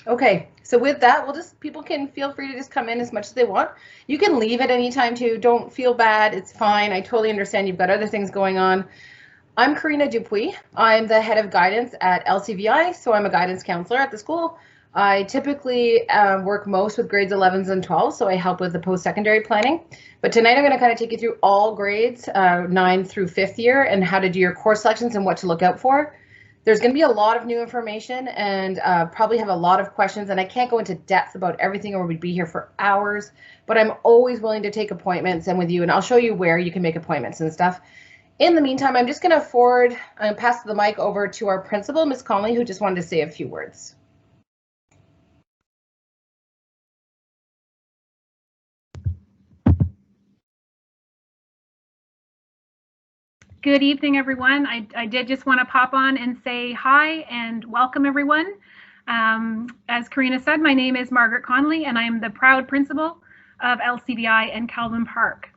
Okay, so with that, people can feel free to just come in as much as they want. You can leave at any time too. Don't feel bad. It's fine. I totally understand you've got other things going on. I'm Karina Dupuis. I'm the head of guidance at LCVI, so I'm a guidance counselor at the school. I typically work most with grades 11s and 12s, so I help with the post-secondary planning. But tonight I'm going to kind of take you through all grades, 9 through 5th year, and how to do your course selections and what to look out for. There's going to be a lot of new information and probably have a lot of questions, and I can't go into depth about everything or we'd be here for hours, but I'm always willing to take appointments and with you, and I'll show you where you can make appointments and stuff. In the meantime, I'm just going to pass the mic over to our principal, Ms. Conley, who just wanted to say a few words. Good evening, everyone. I did just want to pop on and say hi and welcome everyone. As Karina said, my name is Margaret Conley and I am the proud principal of LCVI in Calvin Park.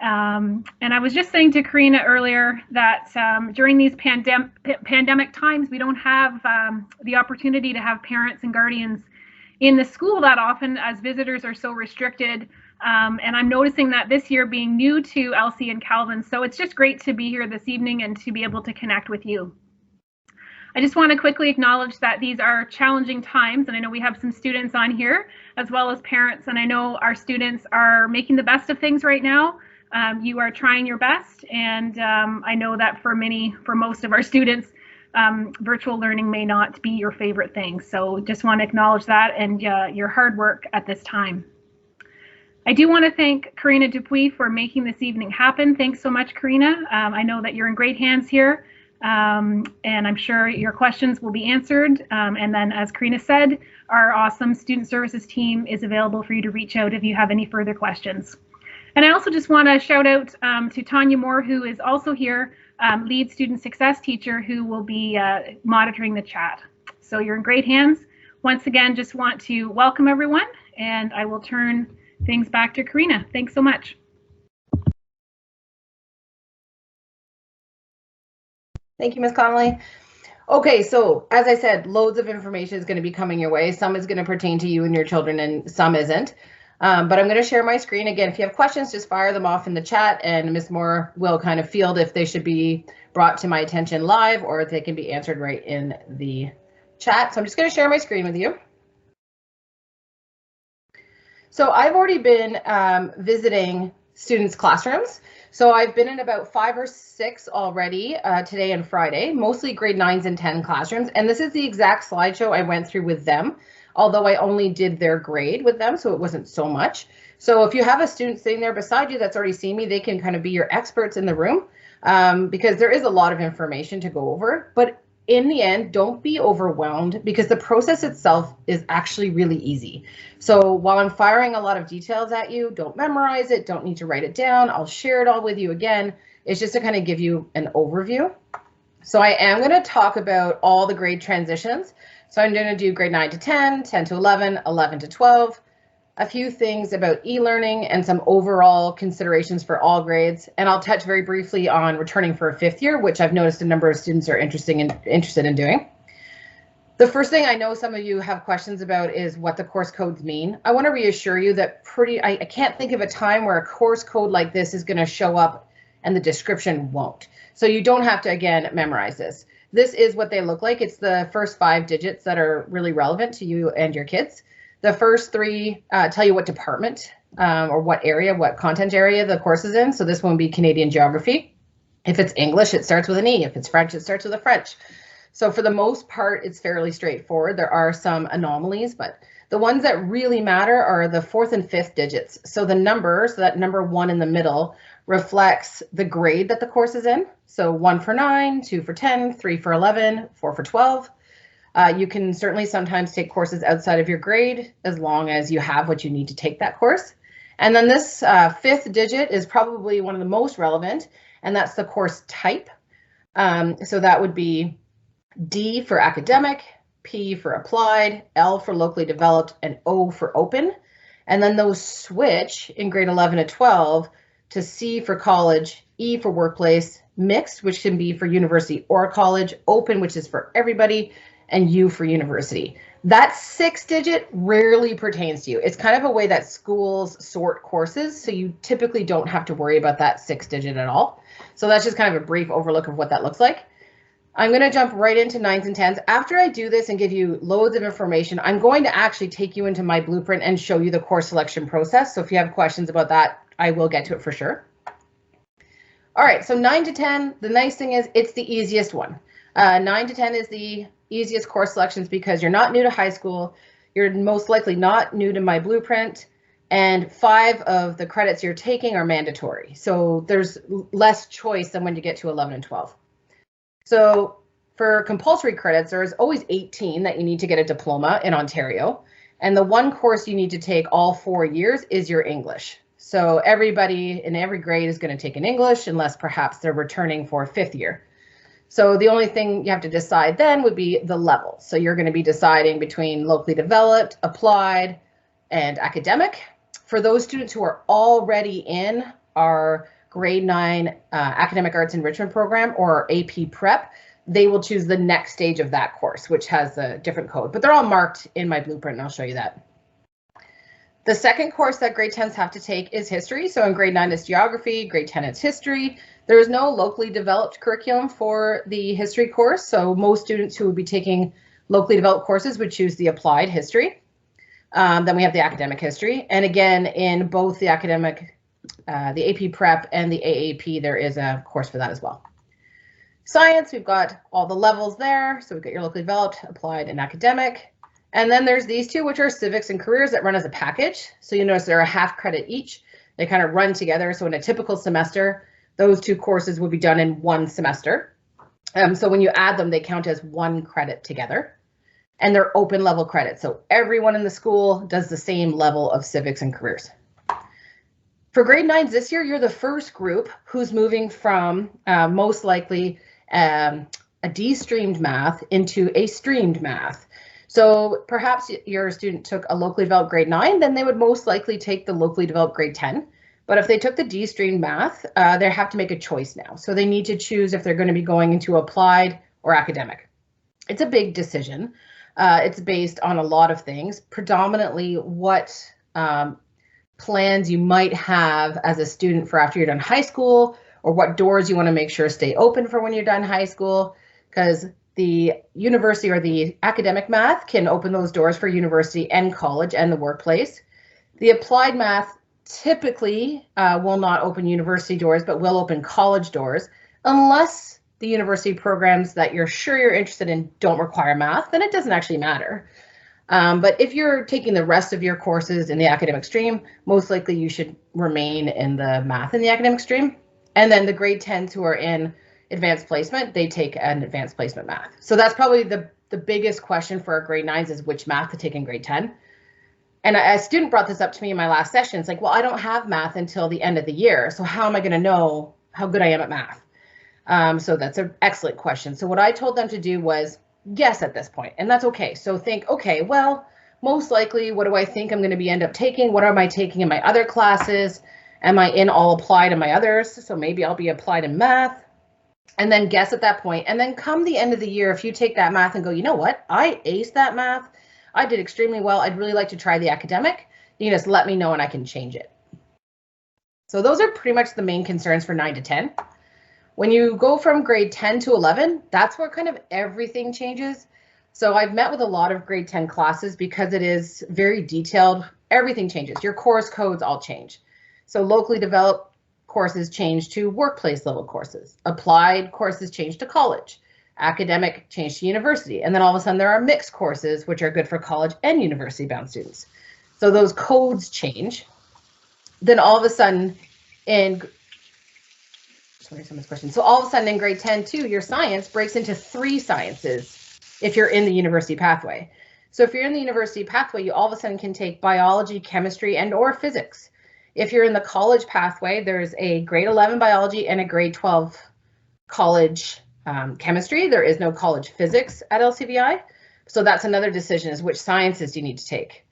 And I was just saying to Karina earlier that during these pandemic times, we don't have the opportunity to have parents and guardians in the school that often, as visitors are so restricted. And I'm noticing that this year being new to LC and Calvin, so it's just great to be here this evening and to be able to connect with you. I just want to quickly acknowledge that these are challenging times, and I know we have some students on here as well as parents, and I know our students are making the best of things right now. You are trying your best, and I know that for most of our students, virtual learning may not be your favorite thing. So just want to acknowledge that and your hard work at this time. I do want to thank Karina Dupuis for making this evening happen. Thanks so much, Karina. I know that you're in great hands here, and I'm sure your questions will be answered. And then, as Karina said, our awesome student services team is available for you to reach out if you have any further questions. And I also just want to shout out to Tanya Moore, who is also here, lead student success teacher, who will be monitoring the chat. So you're in great hands. Once again, just want to welcome everyone, and I will turn things back to Karina. Thanks so much. Thank you, Ms. Connolly. Okay, so as I said, loads of information is going to be coming your way. Some is going to pertain to you and your children and some isn't. But I'm going to share my screen again. If you have questions, just fire them off in the chat and Ms. Moore will kind of field if they should be brought to my attention live or if they can be answered right in the chat. So I'm just going to share my screen with you. So I've already been visiting students' classrooms. So I've been in about 5 or 6 already today and Friday, mostly grade 9s and 10 classrooms. And this is the exact slideshow I went through with them, although I only did their grade with them, so it wasn't so much. So if you have a student sitting there beside you that's already seen me, they can kind of be your experts in the room because there is a lot of information to go over. But in the end, don't be overwhelmed because the process itself is actually really easy. So while I'm firing a lot of details at you, don't memorize it, don't need to write it down. I'll share it all with you again. It's just to kind of give you an overview. So I am going to talk about all the grade transitions. So I'm going to do grade 9 to 10, 10 to 11, 11 to 12, a few things about e-learning and some overall considerations for all grades. And I'll touch very briefly on returning for a 5th year, which I've noticed a number of students are interested in doing. The first thing I know some of you have questions about is what the course codes mean. I want to reassure you that I can't think of a time where a course code like this is going to show up and the description won't. So you don't have to, again, memorize this. This is what they look like. It's the first 5 digits that are really relevant to you and your kids. The first 3 tell you what department or what area, what content area the course is in. So this one would be Canadian Geography. If it's English, it starts with an E. If it's French, it starts with a French. So for the most part, it's fairly straightforward. There are some anomalies, but the ones that really matter are the 4th and 5th digits. So the numbers, so that number 1 in the middle, reflects the grade that the course is in. So 1 for 9, 2 for 10, 3 for 11, 4 for 12. You can certainly sometimes take courses outside of your grade as long as you have what you need to take that course. And then this 5th digit is probably one of the most relevant, and that's the course type. So that would be D for academic, P for applied, L for locally developed, and O for open. And then those switch in grade 11 to 12 to C for college, E for workplace, mixed, which can be for university or college, open, which is for everybody, and U for university. That 6-digit rarely pertains to you. It's kind of a way that schools sort courses, so you typically don't have to worry about that 6-digit at all. So that's just kind of a brief overlook of what that looks like. I'm going to jump right into 9s and 10s. After I do this and give you loads of information, I'm going to actually take you into my blueprint and show you the course selection process. So if you have questions about that, I will get to it for sure. All right, so 9 to 10, the nice thing is it's the easiest one. 9 to 10 is the easiest course selections because you're not new to high school, you're most likely not new to my blueprint, and 5 of the credits you're taking are mandatory. So there's less choice than when you get to 11 and 12. So for compulsory credits, there's always 18 that you need to get a diploma in Ontario. And the one course you need to take all 4 years is your English. So everybody in every grade is going to take an English unless perhaps they're returning for 5th year. So the only thing you have to decide then would be the level. So you're going to be deciding between locally developed, applied, and academic. For those students who are already in our grade 9 academic arts enrichment program or AP prep, they will choose the next stage of that course, which has a different code, but they're all marked in my blueprint and I'll show you that. The second course that grade 10s have to take is history. So in grade 9 it's geography, grade 10 it's history. There is no locally developed curriculum for the history course. So most students who would be taking locally developed courses would choose the applied history. Then we have the academic history. And again, in both the academic, the AP prep and the AAP, there is a course for that as well. Science, we've got all the levels there. So we've got your locally developed, applied, and academic. And then there's these two, which are civics and careers that run as a package. So you notice they're a half credit each. They kind of run together. So in a typical semester, those two courses would be done in one semester. So when you add them, they count as 1 credit together. And they're open level credits. So everyone in the school does the same level of civics and careers. For grade 9s this year, you're the first group who's moving from most likely a de-streamed math into a streamed math. So perhaps your student took a locally developed grade 9, then they would most likely take the locally developed grade 10. But if they took the de-streamed math, they have to make a choice now. So they need to choose if they're going to be going into applied or academic. It's a big decision. It's based on a lot of things, predominantly what plans you might have as a student for after you're done high school, or what doors you want to make sure stay open for when you're done high school, because the university or the academic math can open those doors for university and college and the workplace. The applied math typically will not open university doors, but will open college doors, unless the university programs that you're sure you're interested in don't require math, then it doesn't actually matter. But if you're taking the rest of your courses in the academic stream, most likely you should remain in the math in the academic stream. And then the grade 10s who are in advanced placement, they take an advanced placement math. So that's probably the biggest question for our grade 9s is which math to take in grade 10. And a student brought this up to me in my last session. It's like, well, I don't have math until the end of the year. So how am I going to know how good I am at math? So that's an excellent question. So what I told them to do was guess at this point, and that's okay. So think, okay, well, most likely, what do I think I'm going to be end up taking? What am I taking in my other classes? Am I in all applied in my others? So maybe I'll be applied in math. And then guess at that point. And then come the end of the year, if you take that math and go, you know what, I aced that math. I did extremely well. I'd really like to try the academic. You just let me know and I can change it. So those are pretty much the main concerns for 9 to 10. When you go from grade 10 to 11, that's where kind of everything changes. So I've met with a lot of grade 10 classes because it is very detailed. Everything changes. Your course codes all change. So locally developed courses change to workplace level courses. Applied courses change to college. Academic change to university. And then all of a sudden there are mixed courses, which are good for college and university bound students. So those codes change. Then all of a sudden in So all of a sudden in grade 10 too, your science breaks into 3 sciences if you're in the university pathway. So if you're in the university pathway, you all of a sudden can take biology, chemistry, and or physics. If you're in the college pathway, there's a grade 11 biology and a grade 12 college chemistry. There is no college physics at LCVI. So that's another decision, is which sciences do you need to take.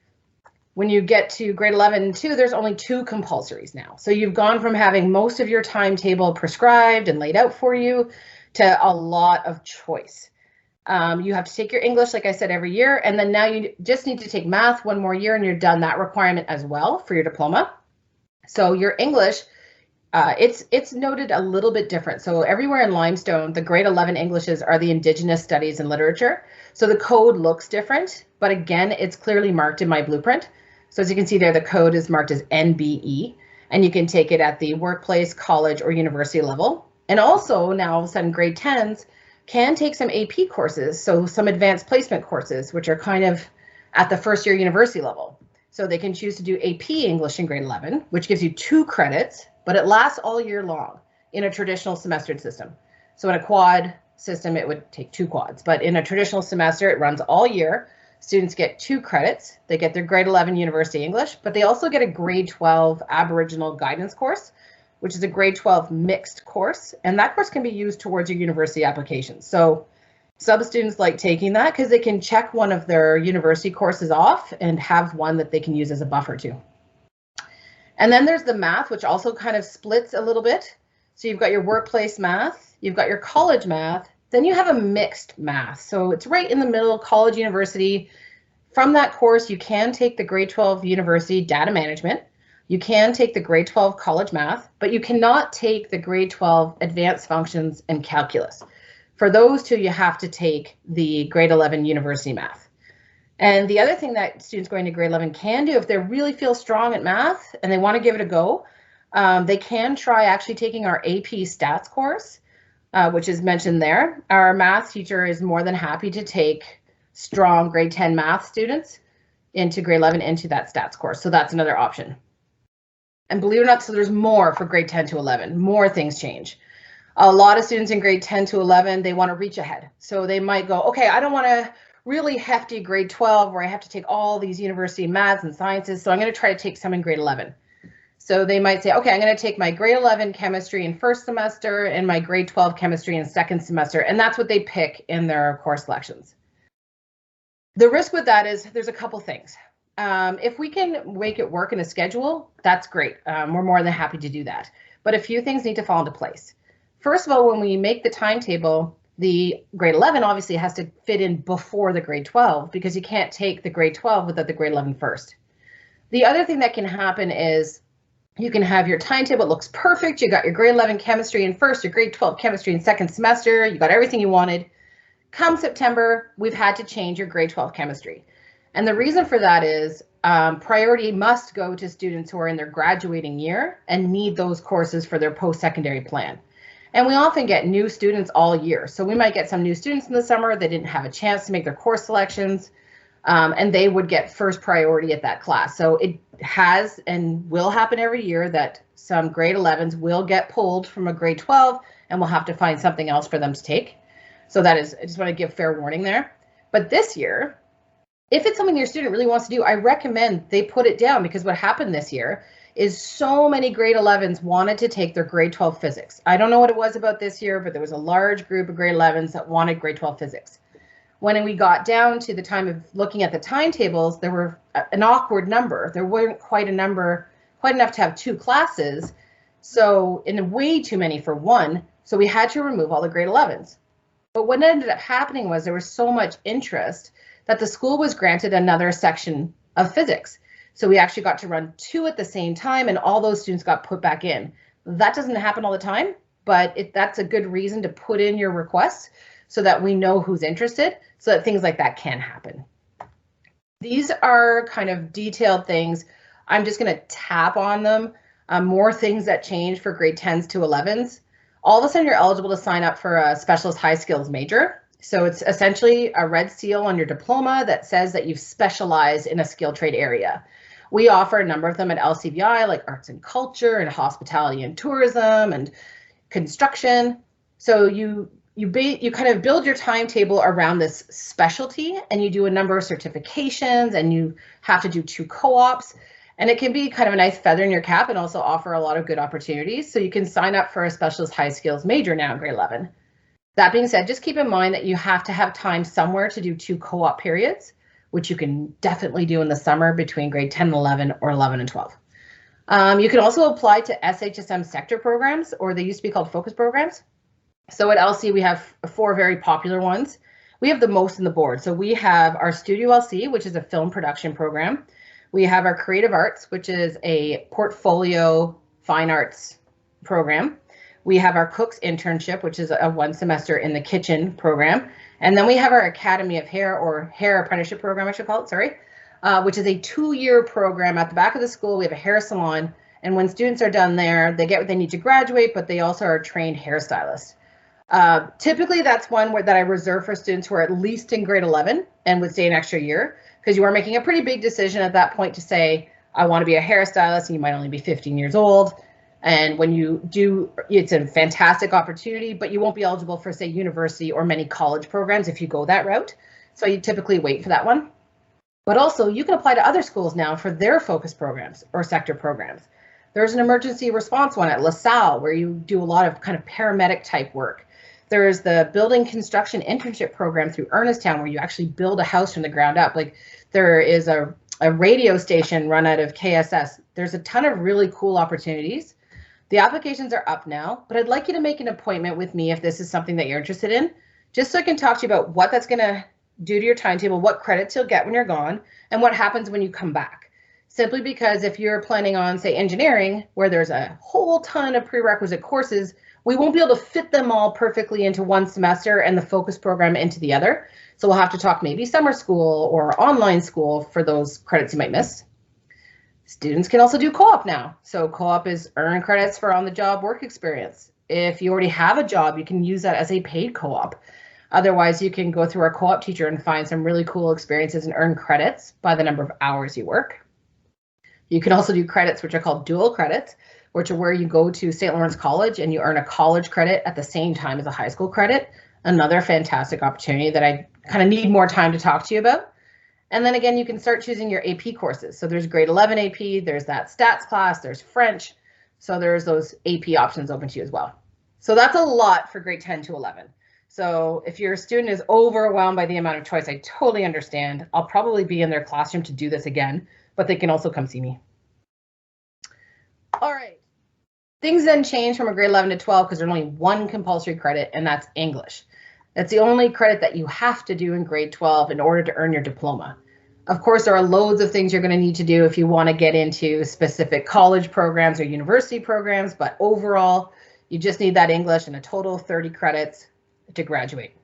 When you get to grade 11 and 2, there's only 2 compulsories now. So you've gone from having most of your timetable prescribed and laid out for you to a lot of choice. You have to take your English, like I said, every year, and then now you just need to take math one more year and you're done that requirement as well for your diploma. So your English, it's noted a little bit different. So everywhere in Limestone, the grade 11 Englishes are the Indigenous Studies and Literature. So the code looks different, but again, it's clearly marked in my blueprint. So as you can see there, the code is marked as NBE, and you can take it at the workplace, college, or university level. And also now all of a sudden grade 10s can take some AP courses, so some advanced placement courses, which are kind of at the first year university level. So they can choose to do AP English in grade 11, which gives you 2 credits, but it lasts all year long in a traditional semestered system. So in a quad system, it would take 2 quads, but in a traditional semester, it runs all year. Students get 2 credits. They get their grade 11 university English, but they also get a grade 12 Aboriginal guidance course, which is a grade 12 mixed course. And that course can be used towards your university applications. So some students like taking that because they can check one of their university courses off and have one that they can use as a buffer too. And then there's the math, which also kind of splits a little bit. So you've got your workplace math, you've got your college math, then you have a mixed math. So it's right in the middle, college, university. From that course, you can take the grade 12 university data management. You can take the grade 12 college math, but you cannot take the grade 12 advanced functions and calculus. For those 2, you have to take the grade 11 university math. And the other thing that students going to grade 11 can do, if they really feel strong at math and they want to give it a go, they can try actually taking our AP stats course, which is mentioned there. Our math teacher is more than happy to take strong grade 10 math students into grade 11 into that stats course. So that's another option. And believe it or not, so there's more for grade 10 to 11, more things change. A lot of students in grade 10 to 11, they want to reach ahead. So they might go, okay, I don't want a really hefty grade 12 where I have to take all these university maths and sciences. So I'm going to try to take some in grade 11. So they might say, okay, I'm going to take my grade 11 chemistry in first semester and my grade 12 chemistry in second semester. And that's what they pick in their course selections. The risk with that is there's a couple things. If we can make it work in a schedule, that's great. We're more than happy to do that. But a few things need to fall into place. First of all, when we make the timetable, the grade 11 obviously has to fit in before the grade 12 because you can't take the grade 12 without the grade 11 first. The other thing that can happen is you can have your timetable, it looks perfect. You got your grade 11 chemistry in first, your grade 12 chemistry in second semester. You got everything you wanted. Come September, we've had to change your grade 12 chemistry. And the reason for that is priority must go to students who are in their graduating year and need those courses for their post-secondary plan. And we often get new students all year. So we might get some new students in the summer that didn't have a chance to make their course selections, and they would get first priority at that class. So it has and will happen every year that some grade 11s will get pulled from a grade 12 and we'll have to find something else for them to take. So that is, I just want to give fair warning there. But this year, if it's something your student really wants to do, I recommend they put it down because what happened this year is so many grade 11s wanted to take their grade 12 physics. I don't know what it was about this year, but there was a large group of grade 11s that wanted grade 12 physics. When we got down to the time of looking at the timetables, there were an awkward number. There weren't quite enough to have 2 classes. So in way too many for one. So we had to remove all the grade 11s. But what ended up happening was there was so much interest that the school was granted another section of physics. So we actually got to run 2 at the same time and all those students got put back in. That doesn't happen all the time, but that's a good reason to put in your request so that we know who's interested, so that things like that can happen. These are kind of detailed things. I'm just going to tap on them. More things that change for grade 10s to 11s. All of a sudden you're eligible to sign up for a specialist high skills major. So it's essentially a red seal on your diploma that says that you've specialized in a skilled trade area. We offer a number of them at LCVI, like arts and culture and hospitality and tourism and construction. So you kind of build your timetable around this specialty and you do a number of certifications and you have to do 2 co-ops. And it can be kind of a nice feather in your cap and also offer a lot of good opportunities. So you can sign up for a specialist high skills major now in grade 11. That being said, just keep in mind that you have to have time somewhere to do 2 co-op periods, which you can definitely do in the summer between grade 10 and 11 or 11 and 12. You can also apply to SHSM sector programs, or they used to be called focus programs. So at LC, we have 4 very popular ones. We have the most in the board. So we have our Studio LC, which is a film production program. We have our Creative Arts, which is a portfolio fine arts program. We have our Cook's Internship, which is a 1 semester in the kitchen program. And then we have our Academy of Hair, or Hair Apprenticeship program, I should call it, sorry, which is a 2-year program. At the back of the school, we have a hair salon. And when students are done there, they get what they need to graduate, but they also are trained hairstylists. Typically, that's one that I reserve for students who are at least in grade 11 and would stay an extra year, because you are making a pretty big decision at that point to say, I want to be a hairstylist, and you might only be 15 years old. And when you do, it's a fantastic opportunity, but you won't be eligible for, say, university or many college programs if you go that route. So you typically wait for that one. But also, you can apply to other schools now for their focus programs or sector programs. There's an emergency response one at LaSalle where you do a lot of kind of paramedic type work. There's the building construction internship program through Ernestown where you actually build a house from the ground up. Like there is a radio station run out of KSS. There's a ton of really cool opportunities. The applications are up now, but I'd like you to make an appointment with me if this is something that you're interested in, just so I can talk to you about what that's going to do to your timetable, what credits you'll get when you're gone, and what happens when you come back. Simply because if you're planning on, say, engineering, where there's a whole ton of prerequisite courses, we won't be able to fit them all perfectly into 1 semester and the focus program into the other. So we'll have to talk maybe summer school or online school for those credits you might miss. Students can also do co-op now. So co-op is earn credits for on-the-job work experience. If you already have a job, you can use that as a paid co-op. Otherwise, you can go through our co-op teacher and find some really cool experiences and earn credits by the number of hours you work. You can also do credits, which are called dual credits, which are where you go to St. Lawrence College and you earn a college credit at the same time as a high school credit. Another fantastic opportunity that I kind of need more time to talk to you about. And then again, you can start choosing your AP courses. So there's grade 11 AP, there's that stats class, there's French. So there's those AP options open to you as well. So that's a lot for grade 10 to 11. So if your student is overwhelmed by the amount of choice, I totally understand. I'll probably be in their classroom to do this again, but they can also come see me. All right. Things then change from a grade 11 to 12 because there's only 1 compulsory credit, and that's English. That's the only credit that you have to do in grade 12 in order to earn your diploma. Of course, there are loads of things you're going to need to do if you want to get into specific college programs or university programs, but overall, you just need that English and a total of 30 credits to graduate.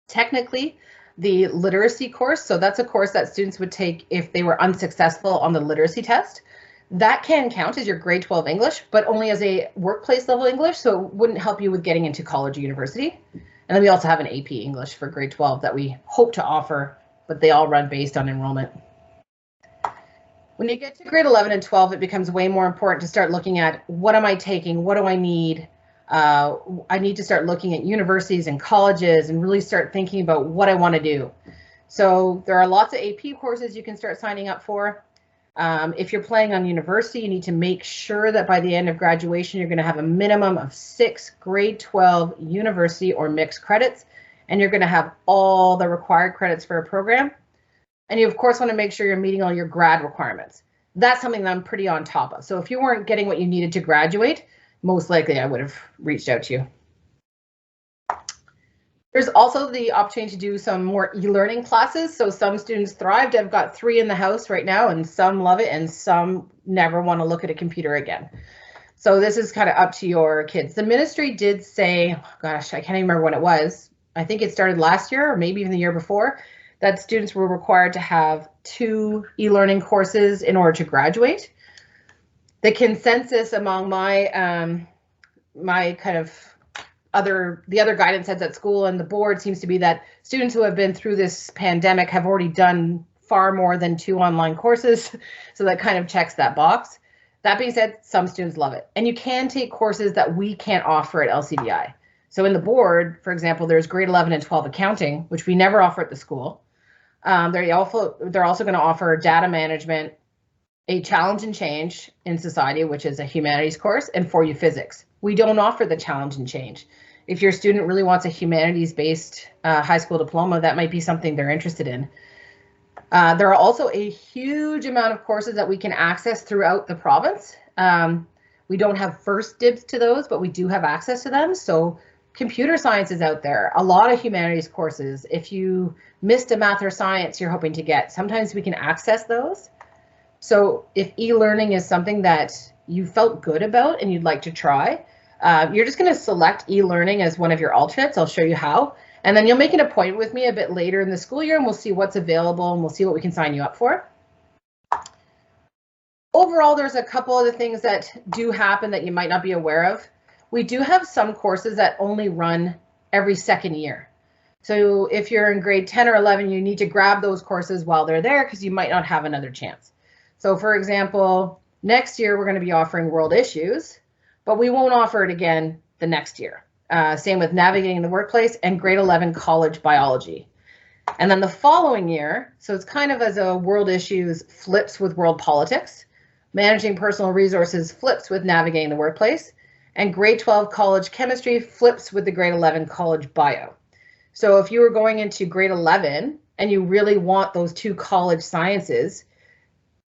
Technically, the literacy course, so that's a course that students would take if they were unsuccessful on the literacy test. That can count as your grade 12 English, but only as a workplace level English, so it wouldn't help you with getting into college or university. And then we also have an AP English for grade 12 that we hope to offer, but they all run based on enrollment. When you get to grade 11 and 12, it becomes way more important to start looking at what am I taking, what do I need? I need to start looking at universities and colleges and really start thinking about what I want to do. So there are lots of AP courses you can start signing up for. If you're planning on university, you need to make sure that by the end of graduation, you're going to have a minimum of 6 grade 12 university or mixed credits, and you're going to have all the required credits for a program. And you, of course, want to make sure you're meeting all your grad requirements. That's something that I'm pretty on top of. So if you weren't getting what you needed to graduate, most likely I would have reached out to you. There's also the opportunity to do some more e-learning classes. So some students thrived. I've got 3 in the house right now, and some love it and some never want to look at a computer again. So this is kind of up to your kids. The ministry did say, gosh, I can't even remember when it was. I think it started last year or maybe even the year before, that students were required to have 2 e-learning courses in order to graduate. The consensus among my my kind of the other guidance heads at school and the board seems to be that students who have been through this pandemic have already done far more than 2 online courses. So that kind of checks that box. That being said, some students love it. And you can take courses that we can't offer at LCVI. So in the board, for example, there's grade 11 and 12 accounting, which we never offer at the school. They're also going to offer data management, a challenge and change in society, which is a humanities course, and for you physics. We don't offer the challenge and change. If your student really wants a humanities-based high school diploma, that might be something they're interested in. There are also a huge amount of courses that we can access throughout the province. We don't have first dibs to those, but we do have access to them. So computer science is out there, a lot of humanities courses. If you missed a math or science you're hoping to get, sometimes we can access those. So if e-learning is something that you felt good about and you'd like to try, you're just going to select e-learning as one of your alternates. I'll show you how. And then you'll make an appointment with me a bit later in the school year and we'll see what's available and we'll see what we can sign you up for. Overall, there's a couple of the things that do happen that you might not be aware of. We do have some courses that only run every second year. So if you're in grade 10 or 11, you need to grab those courses while they're there because you might not have another chance. So for example, next year we're going to be offering world issues, but we won't offer it again the next year. Same with navigating the workplace and grade 11 college biology. And then the following year, so it's kind of as a world issues flips with world politics, managing personal resources flips with navigating the workplace, and grade 12 college chemistry flips with the grade 11 college bio. So if you were going into grade 11 and you really want those two college sciences,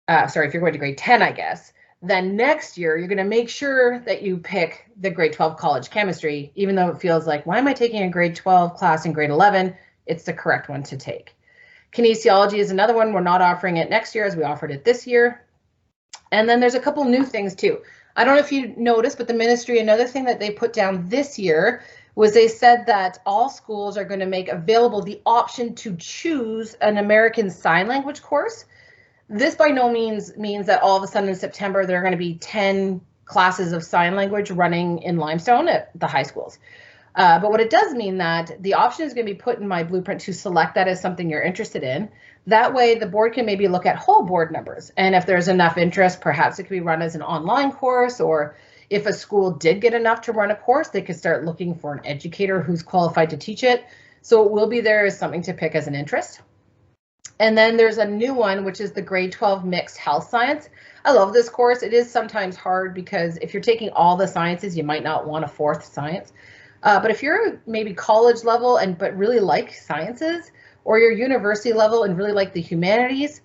if you're going to grade 10, I guess, then next year you're going to make sure that you pick the grade 12 college chemistry, even though it feels like, why am I taking a grade 12 class in grade 11? It's the correct one to take. Kinesiology is another one. We're not offering it next year as we offered it this year. And then there's a couple new things too. I don't know if you noticed, but the ministry, another thing that they put down this year was they said that all schools are going to make available the option to choose an American Sign Language course. This by no means means that all of a sudden in September there are going to be 10 classes of sign language running in Limestone at the high schools. But what it does mean that the option is going to be put in my blueprint to select that as something you're interested in. That way the board can maybe look at whole board numbers. And if there's enough interest, perhaps it could be run as an online course, or if a school did get enough to run a course, they could start looking for an educator who's qualified to teach it. So it will be there as something to pick as an interest. And then there's a new one, which is the grade 12 mixed health science. I love this course. It is sometimes hard because if you're taking all the sciences, you might not want a fourth science. But if you're maybe college level but really like sciences, or you're university level and really like the humanities,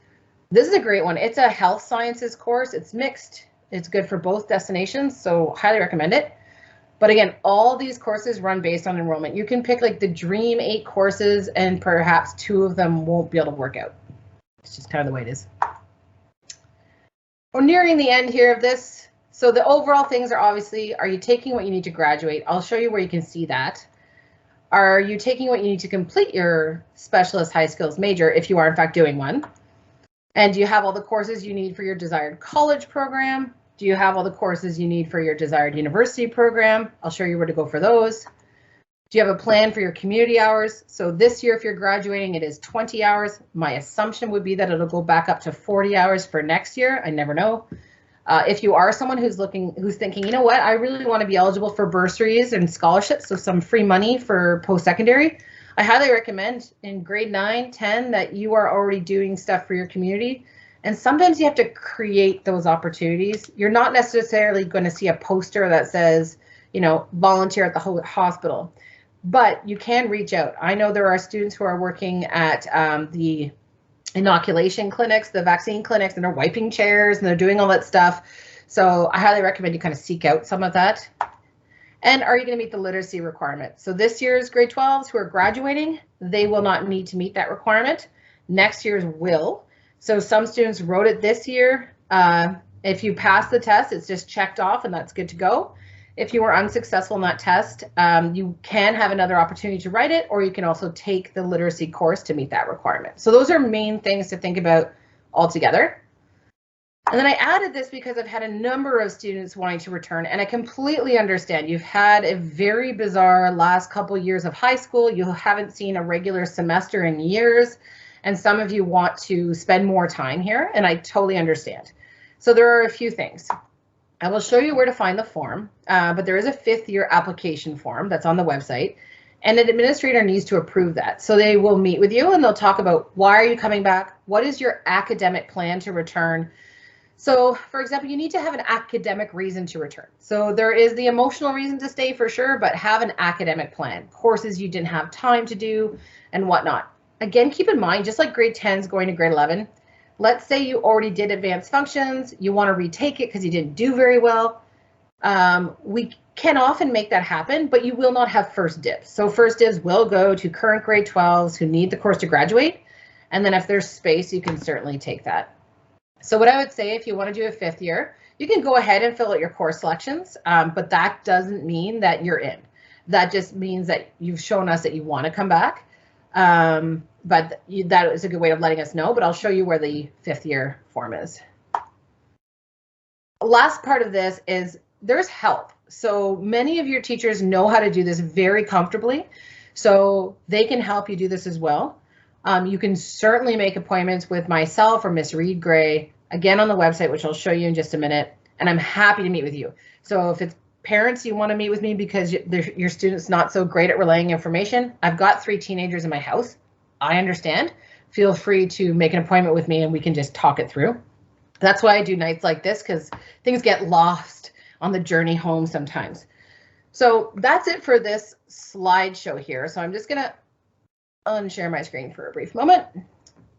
this is a great one. It's a health sciences course. It's mixed. It's good for both destinations, so highly recommend it. But again, all these courses run based on enrollment. You can pick like the dream 8 courses and perhaps 2 of them won't be able to work out. It's just kind of the way it is. We're nearing the end here of this. So the overall things are obviously, are you taking what you need to graduate? I'll show you where you can see that. Are you taking what you need to complete your specialist high skills major if you are in fact doing one? And do you have all the courses you need for your desired college program? Do you have all the courses you need for your desired university program? I'll show you where to go for those. Do you have a plan for your community hours? So this year, if you're graduating, it is 20 hours. My assumption would be that it'll go back up to 40 hours for next year. I never know. If you are someone who's thinking, you know what, I really want to be eligible for bursaries and scholarships, so some free money for post-secondary, I highly recommend in grade 9, 10 that you are already doing stuff for your community. And sometimes you have to create those opportunities. You're not necessarily going to see a poster that says, you know, volunteer at the hospital, but you can reach out. I know there are students who are working at the inoculation clinics, the vaccine clinics, and they're wiping chairs and they're doing all that stuff. So I highly recommend you kind of seek out some of that. And are you going to meet the literacy requirement? So this year's grade 12s who are graduating, they will not need to meet that requirement. Next year's will. So some students wrote it this year. If you pass the test, it's just checked off and that's good to go. If you were unsuccessful in that test, you can have another opportunity to write it, or you can also take the literacy course to meet that requirement. So those are main things to think about altogether. And then I added this because I've had a number of students wanting to return, and I completely understand. You've had a very bizarre last couple years of high school. You haven't seen a regular semester in years, and some of you want to spend more time here, and I totally understand. So there are a few things. I will show you where to find the form, but there is a 5th year application form that's on the website, and an administrator needs to approve that. So they will meet with you and they'll talk about why are you coming back? What is your academic plan to return? So for example, you need to have an academic reason to return. So there is the emotional reason to stay for sure, but have an academic plan, courses you didn't have time to do and whatnot. Again, keep in mind, just like grade 10s going to grade 11, let's say you already did advanced functions, you want to retake it because you didn't do very well. We can often make that happen, but you will not have first dibs. So first dibs will go to current grade 12s who need the course to graduate. And then if there's space, you can certainly take that. So what I would say, if you want to do a 5th year, you can go ahead and fill out your course selections, but that doesn't mean that you're in. That just means that you've shown us that you want to come back. But that is a good way of letting us know, but I'll show you where the 5th year form is. Last part of this is there's help. So many of your teachers know how to do this very comfortably, so they can help you do this as well. You can certainly make appointments with myself or Miss Reed Gray, again on the website, which I'll show you in just a minute, and I'm happy to meet with you. So if it's parents, you want to meet with me because your student's not so great at relaying information, I've got 3 teenagers in my house. I understand. Feel free to make an appointment with me and we can just talk it through. That's why I do nights like this, because things get lost on the journey home sometimes. So that's it for this slideshow here. So I'm just going to unshare my screen for a brief moment.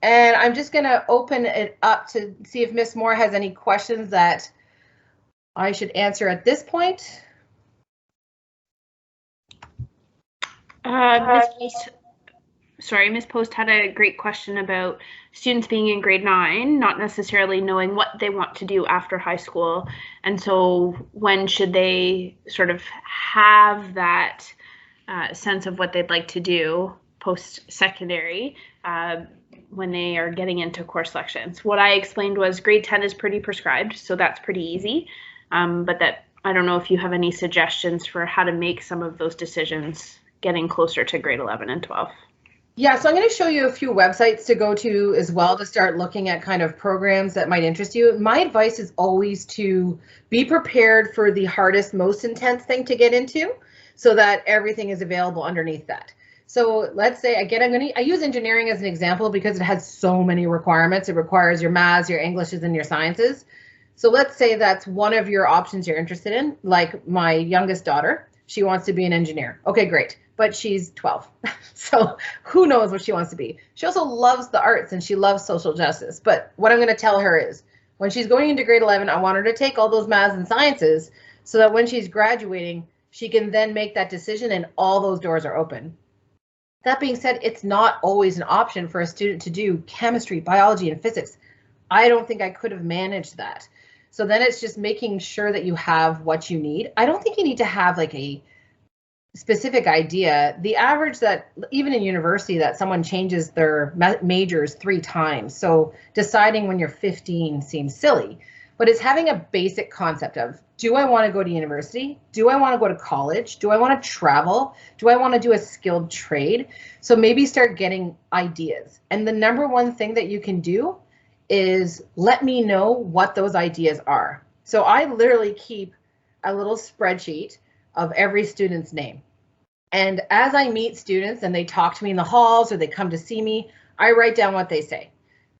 And I'm just going to open it up to see if Miss Moore has any questions that I should answer at this point. Miss Post had a great question about students being in grade 9, not necessarily knowing what they want to do after high school. And so when should they sort of have that sense of what they'd like to do post-secondary when they are getting into course selections? What I explained was grade 10 is pretty prescribed, so that's pretty easy. But that I don't know if you have any suggestions for how to make some of those decisions getting closer to grade 11 and 12. Yeah, so I'm going to show you a few websites to go to as well to start looking at kind of programs that might interest you. My advice is always to be prepared for the hardest, most intense thing to get into so that everything is available underneath that. So let's say, again, I use engineering as an example because it has so many requirements. It requires your maths, your Englishes, and your sciences. So let's say that's one of your options you're interested in, like my youngest daughter. She wants to be an engineer. Okay, great. But she's 12, so who knows what she wants to be. She also loves the arts and she loves social justice. But what I'm going to tell her is when she's going into grade 11, I want her to take all those maths and sciences so that when she's graduating, she can then make that decision and all those doors are open. That being said, it's not always an option for a student to do chemistry, biology, and physics. I don't think I could have managed that. So then it's just making sure that you have what you need. I don't think you need to have like a specific idea. The average that even in university that someone changes their majors 3 times. So deciding when you're 15 seems silly, but it's having a basic concept of, do I want to go to university? Do I want to go to college? Do I want to travel? Do I want to do a skilled trade? So maybe start getting ideas. And the number one thing that you can do is let me know what those ideas are. So I literally keep a little spreadsheet of every student's name. And as I meet students and they talk to me in the halls or they come to see me, I write down what they say.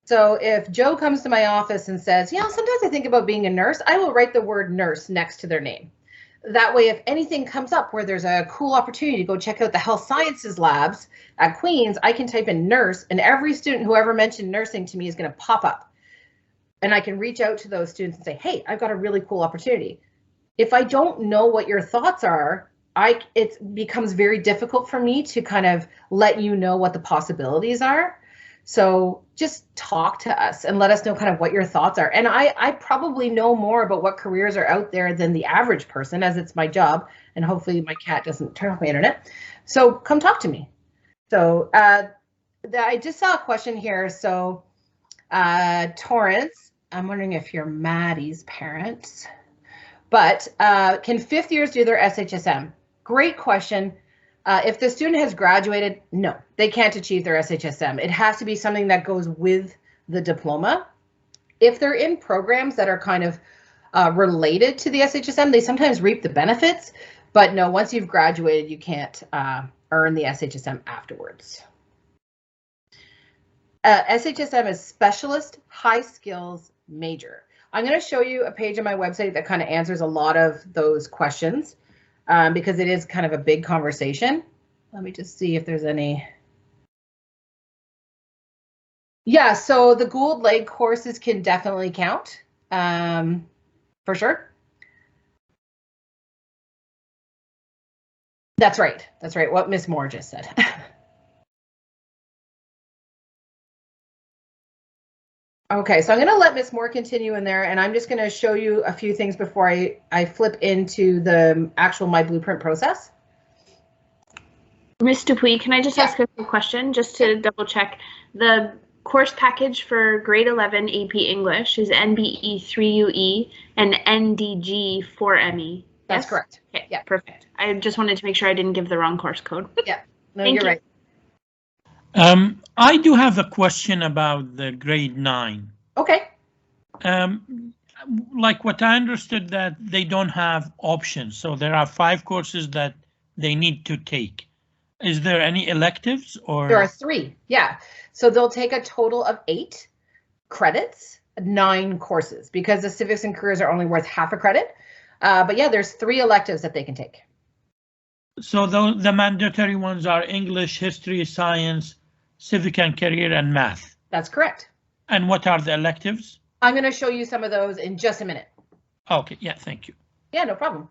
So if Joe comes to my office and says, yeah, sometimes I think about being a nurse, I will write the word nurse next to their name. That way, if anything comes up where there's a cool opportunity to go check out the health sciences labs at Queen's, I can type in nurse and every student who ever mentioned nursing to me is going to pop up. And I can reach out to those students and say, hey, I've got a really cool opportunity. If I don't know what your thoughts are, it becomes very difficult for me to kind of let you know what the possibilities are. So just talk to us and let us know kind of what your thoughts are. And I probably know more about what careers are out there than the average person, as it's my job. And hopefully my cat doesn't turn off my internet. So come talk to me. So I just saw a question here. So Torrance, I'm wondering if you're Maddie's parents. But can 5th years do their SHSM? Great question. If the student has graduated, no, they can't achieve their SHSM. It has to be something that goes with the diploma. If they're in programs that are kind of related to the SHSM, they sometimes reap the benefits. But no, once you've graduated, you can't earn the SHSM afterwards. SHSM is Specialist High Skills Major. I'm going to show you a page on my website that kind of answers a lot of those questions because it is kind of a big conversation. Let me just see if there's any. Yeah, so the Gould leg courses can definitely count for sure. That's right. That's right. What Miss Moore just said. Okay, so I'm going to let Miss Moore continue in there, and I'm just going to show you a few things before I flip into the actual My Blueprint process. Ms. Dupuy, can I just ask a quick question just to double check? The course package for grade 11 AP English is NBE 3UE and NDG 4ME. That's correct. Okay, yeah, perfect. I just wanted to make sure I didn't give the wrong course code. Yeah, no, you're right. I do have a question about the grade 9. Okay. Like what I understood that they don't have options, so there are 5 courses that they need to take. Is there any electives or? There are 3, yeah. So they'll take a total of 8 credits, 9 courses, because the civics and careers are only worth half a credit. But yeah, there's 3 electives that they can take. So the mandatory ones are English, history, science, civic and career, and math. That's correct. And what are the electives? I'm going to show you some of those in just a minute. Okay, yeah, thank you. Yeah, no problem.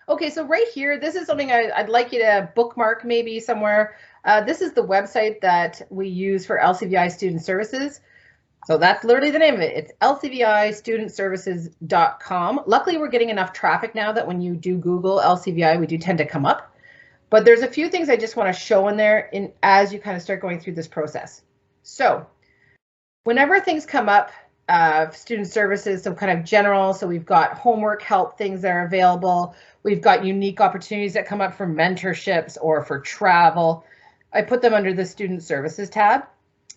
Okay, so right here, this is something I'd like you to bookmark maybe somewhere. This is the website that we use for LCVI Student Services. So that's literally the name of it. It's lcvistudentservices.com. Luckily, we're getting enough traffic now that when you do Google LCVI, we do tend to come up. But there's a few things I just want to show in there as you kind of start going through this process. So whenever things come up, student services, so kind of general, so we've got homework help things that are available. We've got unique opportunities that come up for mentorships or for travel. I put them under the student services tab.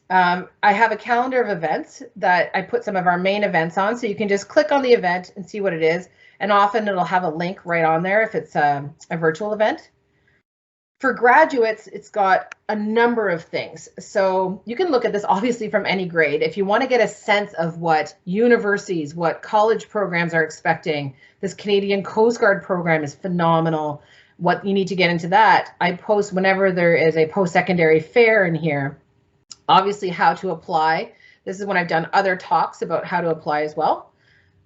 I have a calendar of events that I put some of our main events on, so you can just click on the event and see what it is. And often it'll have a link right on there if it's a virtual event. For graduates, it's got a number of things. So you can look at this obviously from any grade. If you want to get a sense of what universities, what college programs are expecting, this Canadian Coast Guard program is phenomenal. What you need to get into that, I post whenever there is a post-secondary fair in here. Obviously how to apply. This is when I've done other talks about how to apply as well.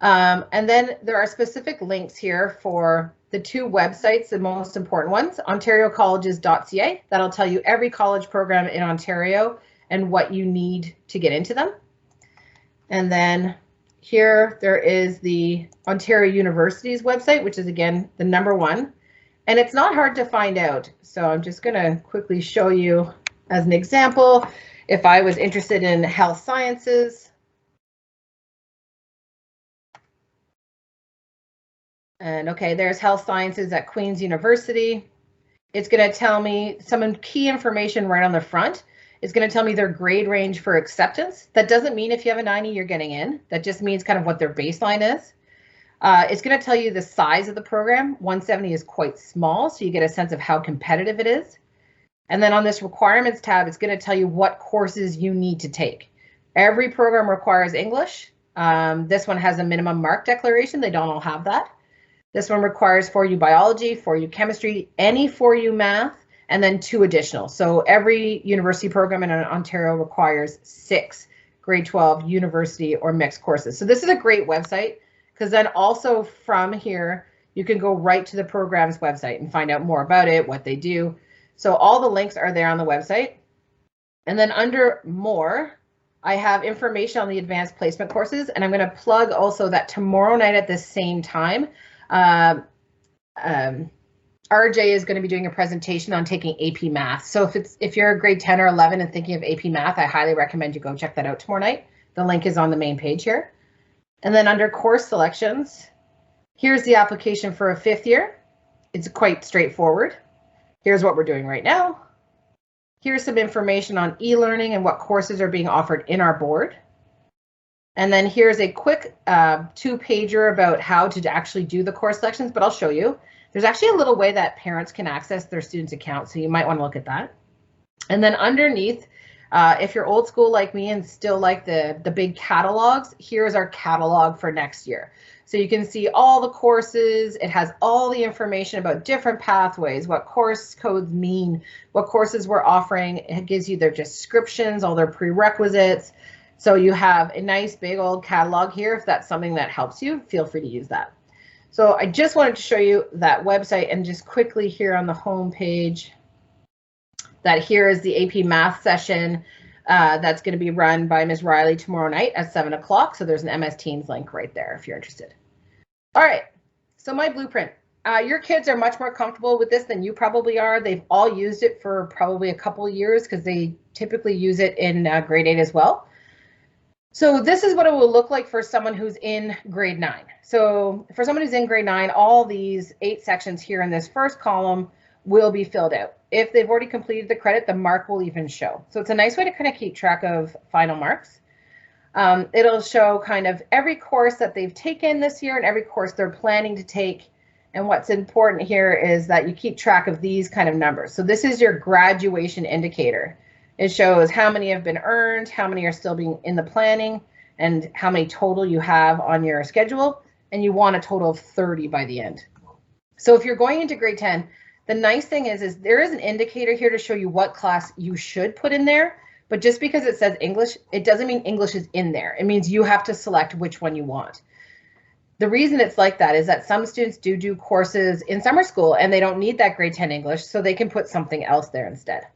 And then there are specific links here for the 2 websites, the most important ones, ontariocolleges.ca. That'll tell you every college program in Ontario and what you need to get into them. And then here there is the Ontario University's website, which is again the #1. And it's not hard to find out. So I'm just going to quickly show you as an example. If I was interested in health sciences, and okay, there's health sciences at Queen's University. It's going to tell me some key information right on the front. It's going to tell me their grade range for acceptance. That doesn't mean if you have a 90, you're getting in. That just means kind of what their baseline is. It's going to tell you the size of the program. 170 is quite small, so you get a sense of how competitive it is. And then on this requirements tab, it's going to tell you what courses you need to take. Every program requires English. This one has a minimum mark declaration. They don't all have that. This one requires 4U biology, 4U chemistry, any 4U math, and then 2 additional. So every university program in Ontario requires 6 grade 12 university or mixed courses. So this is a great website because then also from here, you can go right to the program's website and find out more about it, what they do. So all the links are there on the website. And then under more, I have information on the advanced placement courses, and I'm going to plug also that tomorrow night at the same time, RJ is going to be doing a presentation on taking AP Math. So if you're a grade 10 or 11 and thinking of AP Math, I highly recommend you go check that out tomorrow night. The link is on the main page here. And then under course selections, here's the application for a 5th year. It's quite straightforward. Here's what we're doing right now. Here's some information on e-learning and what courses are being offered in our board. And then here's a quick 2-pager about how to actually do the course selections, but I'll show you. There's actually a little way that parents can access their students' accounts, so you might want to look at that. And then underneath, if you're old school like me and still like the big catalogs, here's our catalog for next year. So you can see all the courses. It has all the information about different pathways, what course codes mean, what courses we're offering. It gives you their descriptions, all their prerequisites. So you have a nice big old catalog here. If that's something that helps you, feel free to use that. So I just wanted to show you that website and just quickly here on the home page that here is the AP math session that's going to be run by Ms. Riley tomorrow night at 7 o'clock. So there's an MS Teams link right there if you're interested. All right, so my blueprint. Your kids are much more comfortable with this than you probably are. They've all used it for probably a couple of years because they typically use it in grade 8 as well. So this is what it will look like for someone who's in grade 9. So for someone who's in grade 9, all these 8 sections here in this first column will be filled out. If they've already completed the credit, the mark will even show. So it's a nice way to kind of keep track of final marks. It'll show kind of every course that they've taken this year and every course they're planning to take. And what's important here is that you keep track of these kind of numbers. So this is your graduation indicator. It shows how many have been earned, how many are still being in the planning, and how many total you have on your schedule. And you want a total of 30 by the end. So if you're going into grade 10, the nice thing is there is an indicator here to show you what class you should put in there. But just because it says English, it doesn't mean English is in there. It means you have to select which one you want. The reason it's like that is that some students do courses in summer school and they don't need that grade 10 English, so they can put something else there instead.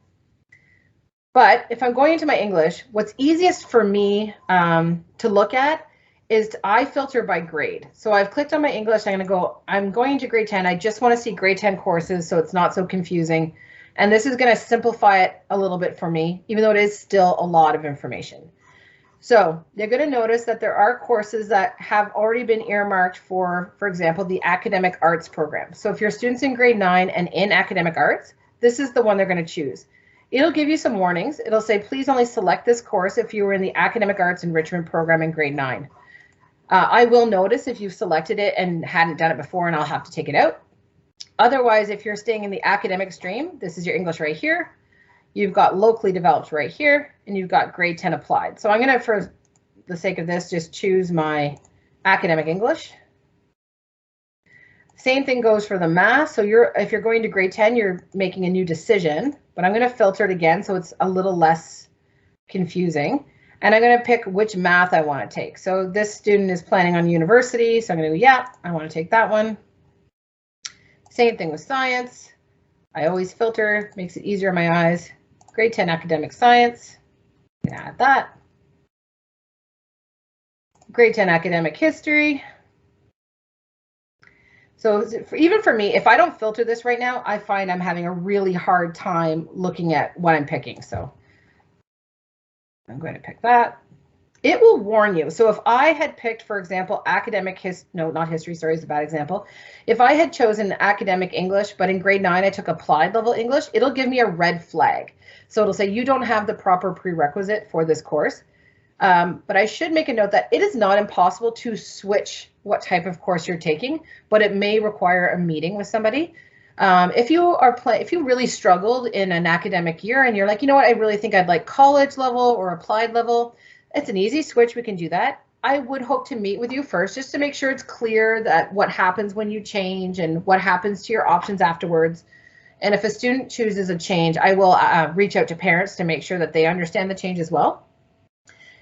But if I'm going into my English, what's easiest for me to look at is I filter by grade. So I've clicked on my English. I'm going into grade 10. I just want to see grade 10 courses so it's not so confusing. And this is going to simplify it a little bit for me, even though it is still a lot of information. So you're going to notice that there are courses that have already been earmarked for example, the academic arts program. So if your student's in grade 9 and in academic arts, this is the one they're going to choose. It'll give you some warnings. It'll say, please only select this course if you were in the academic arts enrichment program in grade 9. I will notice if you've selected it and hadn't done it before, and I'll have to take it out. Otherwise, if you're staying in the academic stream, this is your English right here. You've got locally developed right here, and you've got grade 10 applied. So I'm going to, for the sake of this, just choose my academic English. Same thing goes for the math. So if you're going to grade 10, you're making a new decision, but I'm going to filter it again so it's a little less confusing. And I'm going to pick which math I want to take. So this student is planning on university, so I'm going to go, yeah, I want to take that one. Same thing with science. I always filter, makes it easier on my eyes. Grade 10 academic science, I'm going to add that. Grade 10 academic history. So even for me, if I don't filter this right now, I find I'm having a really hard time looking at what I'm picking. So I'm going to pick that. It will warn you. So if I had picked, for example, academic not history, sorry, is a bad example. If I had chosen academic English, but in grade 9, I took applied level English, it'll give me a red flag. So it'll say you don't have the proper prerequisite for this course. But I should make a note that it is not impossible to switch what type of course you're taking, but it may require a meeting with somebody. If you really struggled in an academic year and you're like, you know what, I really think I'd like college level or applied level, it's an easy switch. We can do that. I would hope to meet with you first just to make sure it's clear that what happens when you change and what happens to your options afterwards. And if a student chooses a change, I will reach out to parents to make sure that they understand the change as well.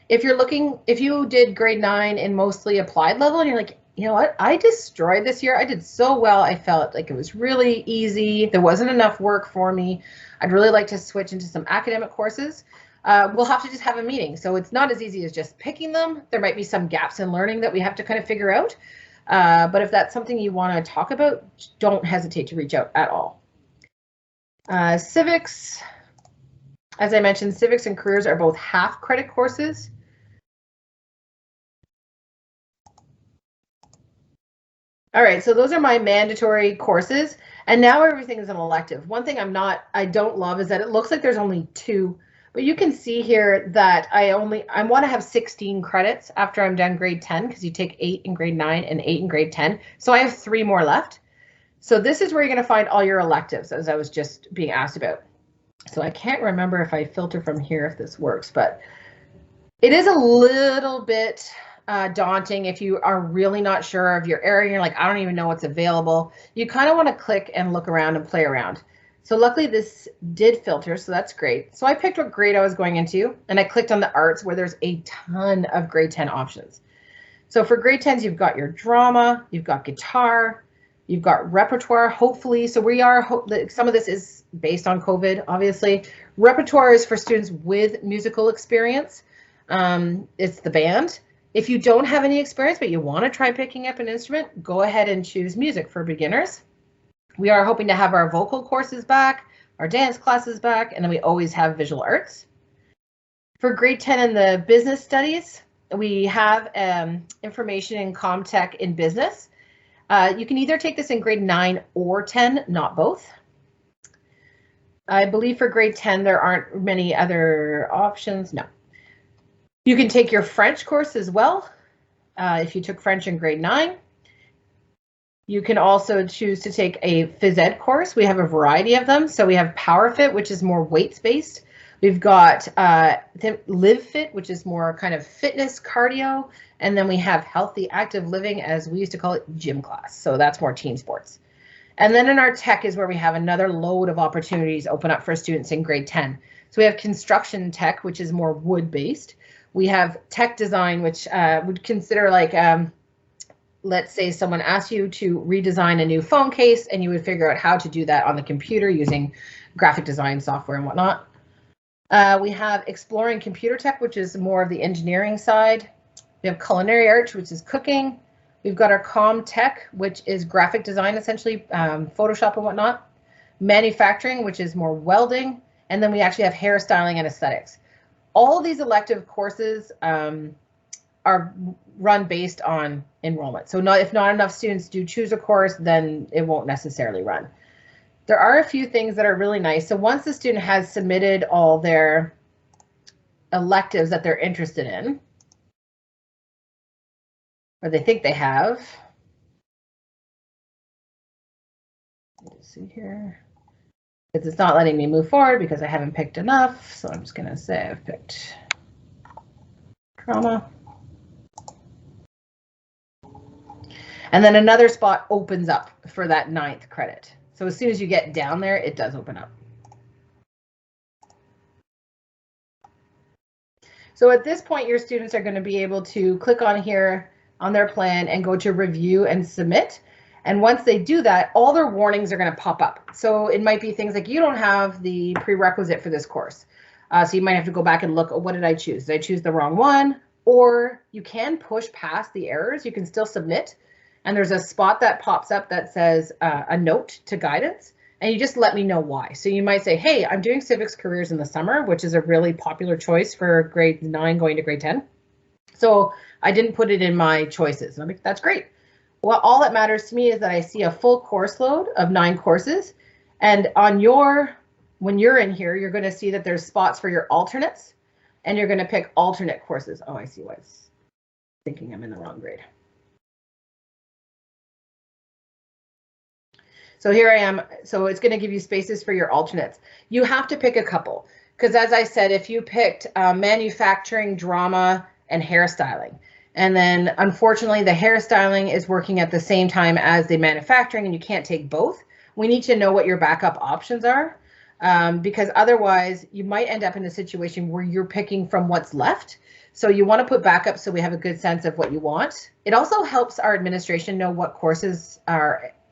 If you did grade 9 in mostly applied level and you're like, you know what, I destroyed this year. I did so well. I felt like it was really easy. There wasn't enough work for me. I'd really like to switch into some academic courses. We'll have to just have a meeting. So it's not as easy as just picking them. There might be some gaps in learning that we have to kind of figure out. But if that's something you want to talk about, don't hesitate to reach out at all. Civics, as I mentioned, civics and careers are both half credit courses. All right, so those are my mandatory courses, and now everything is an elective. One thing I don't love is that it looks like there's only 2, but you can see here that I want to have 16 credits after I'm done grade 10 because you take 8 in grade 9 and 8 in grade 10. So I have 3 more left. So this is where you're going to find all your electives, as I was just being asked about. So I can't remember if I filter from here if this works, but it is a little bit daunting if you are really not sure of your area. You're like, I don't even know what's available. You kind of want to click and look around and play around. So luckily this did filter, so that's great. So I picked what grade I was going into and I clicked on the arts where there's a ton of grade 10 options. So for grade 10s, you've got your drama, you've got guitar, you've got repertoire, hopefully. So some of this is based on COVID, obviously. Repertoire is for students with musical experience. It's the band. If you don't have any experience, but you want to try picking up an instrument, go ahead and choose music for beginners. We are hoping to have our vocal courses back, our dance classes back, and then we always have visual arts. For grade 10 in the business studies, we have information in ComTech in business. You can either take this in grade 9 or 10, not both. I believe for grade 10, there aren't many other options. No. You can take your French course as well, if you took French in grade 9. You can also choose to take a Phys Ed course. We have a variety of them. So we have PowerFit, which is more weights-based. We've got Live Fit, which is more kind of fitness cardio. And then we have Healthy Active Living, as we used to call it, gym class. So that's more team sports. And then in our tech is where we have another load of opportunities open up for students in grade 10. So we have construction tech, which is more wood-based. We have tech design, which would consider like, let's say someone asked you to redesign a new phone case and you would figure out how to do that on the computer using graphic design software and whatnot. We have exploring computer tech, which is more of the engineering side. We have culinary arts, which is cooking. We've got our comm tech, which is graphic design, essentially, Photoshop and whatnot. Manufacturing, which is more welding. And then we actually have hairstyling and aesthetics. All of these elective courses are run based on enrollment. So if not enough students do choose a course, then it won't necessarily run. There are a few things that are really nice. So once the student has submitted all their electives that they're interested in, or they think they have, let's see here, because it's not letting me move forward because I haven't picked enough. So I'm just going to say I've picked drama. And then another spot opens up for that 9th credit. So as soon as you get down there, it does open up. So at this point, your students are going to be able to click on here on their plan and go to review and submit. And once they do that, all their warnings are going to pop up. So it might be things like you don't have the prerequisite for this course. So you might have to go back and look, oh, what did I choose? Did I choose the wrong one? Or you can push past the errors. You can still submit. And there's a spot that pops up that says a note to guidance, and you just let me know why. So you might say, hey, I'm doing civics careers in the summer, which is a really popular choice for grade 9 going to grade 10. So I didn't put it in my choices. And I'm like, that's great. Well, all that matters to me is that I see a full course load of 9 courses. And on when you're in here, you're going to see that there's spots for your alternates, and you're going to pick alternate courses. Oh, I see why it's thinking I'm in the wrong grade. So here I am. So it's going to give you spaces for your alternates. You have to pick a couple because, as I said, if you picked manufacturing, drama, and hairstyling, and then unfortunately the hairstyling is working at the same time as the manufacturing and you can't take both, we need to know what your backup options are because otherwise you might end up in a situation where you're picking from what's left. So you want to put backup so we have a good sense of what you want. It also helps our administration know what courses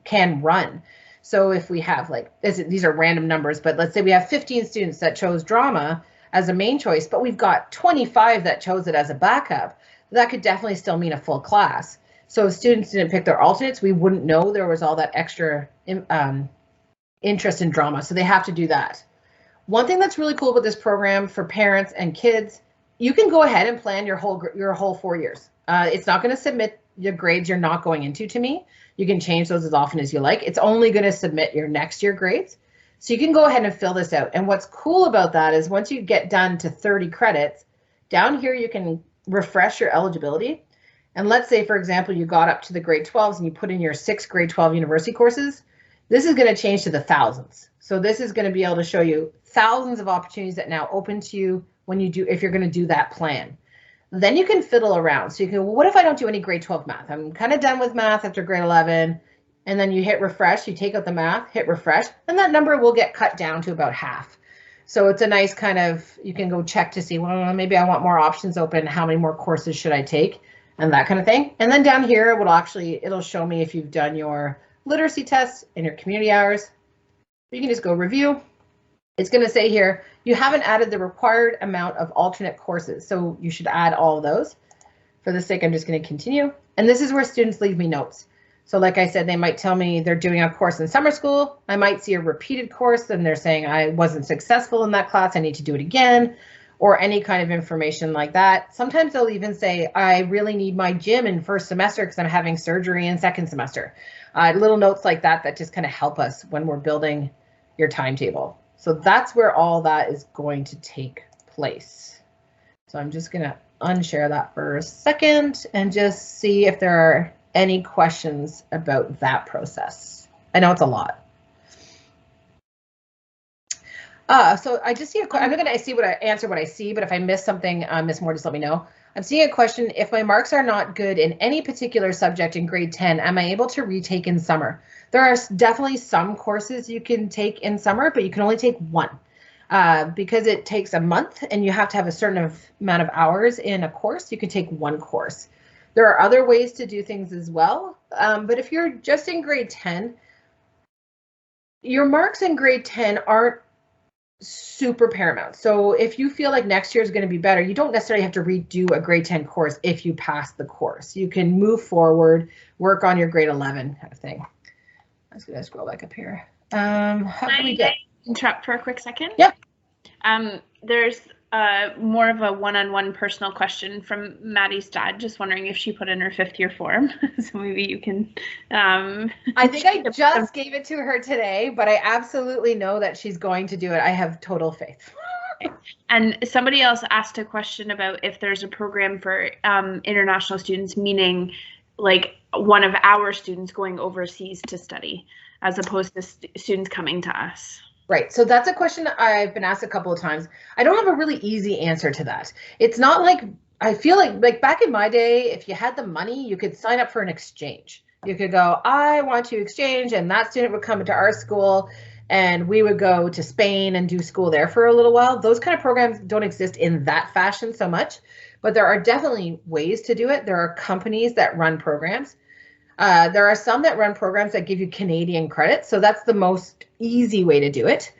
can run. So if we have these are random numbers, but let's say we have 15 students that chose drama as a main choice, but we've got 25 that chose it as a backup, that could definitely still mean a full class. So if students didn't pick their alternates, we wouldn't know there was all that extra interest in drama. So they have to do that. One thing that's really cool about this program for parents and kids, you can go ahead and plan your whole 4 years. It's not going to submit your grades you're not going into to me. You can change those as often as you like. It's only going to submit your next year grades. So you can go ahead and fill this out. And what's cool about that is once you get done to 30 credits, down here you can refresh your eligibility. And let's say, for example, you got up to the grade 12s and you put in your 6 grade 12 university courses. This is going to change to the thousands. So this is going to be able to show you thousands of opportunities that now open to you when you do, if you're going to do that plan. Then you can fiddle around. So you can, well, what if I don't do any grade 12 math? I'm kind of done with math after grade 11. And then you hit refresh, you take out the math, hit refresh, and that number will get cut down to about half. So it's a nice kind of, you can go check to see, well, maybe I want more options open. How many more courses should I take? and that kind of thing. And then down here, it'll show me if you've done your literacy tests and your community hours. You can just go review. It's going to say here, you haven't added the required amount of alternate courses, so you should add all of those. For the sake, I'm just going to continue. And this is where students leave me notes. So like I said, they might tell me they're doing a course in summer school. I might see a repeated course and they're saying I wasn't successful in that class, I need to do it again, or any kind of information like that. Sometimes they'll even say, I really need my gym in first semester because I'm having surgery in second semester. Little notes like that that just kind of help us when we're building your timetable. So that's where all that is going to take place. So I'm just going to unshare that for a second and just see if there are any questions about that process. I know it's a lot. So I just see a question. I'm going to answer what I see, but if I miss something, Ms. Moore, just let me know. I'm seeing a question. If my marks are not good in any particular subject in grade 10, am I able to retake in summer? There are definitely some courses you can take in summer, but you can only take one because it takes a month and you have to have a certain amount of hours in a course. You can take one course. There are other ways to do things as well, but if you're just in grade 10, your marks in grade 10 aren't super paramount. So if you feel like next year is going to be better, you don't necessarily have to redo a grade 10 course if you pass the course. You can move forward, work on your grade 11 kind of thing. I'm just going to scroll back up here. How can we get? Interrupt for a quick second? Yeah. There's more of a one-on-one personal question from Maddie's dad, just wondering if she put in her 5th year form. So maybe you can. I think I just gave it to her today, but I absolutely know that she's going to do it. I have total faith. And somebody else asked a question about if there's a program for international students, meaning like one of our students going overseas to study, as opposed to students coming to us. Right, so that's a question I've been asked a couple of times. I don't have a really easy answer to that. It's not like, I feel like back in my day, if you had the money, you could sign up for an exchange. You could go, I want to exchange, and that student would come into our school and we would go to Spain and do school there for a little while. Those kind of programs don't exist in that fashion so much, but there are definitely ways to do it. There are companies that run programs. There are some that run programs that give you Canadian credits, so that's the most easy way to do it.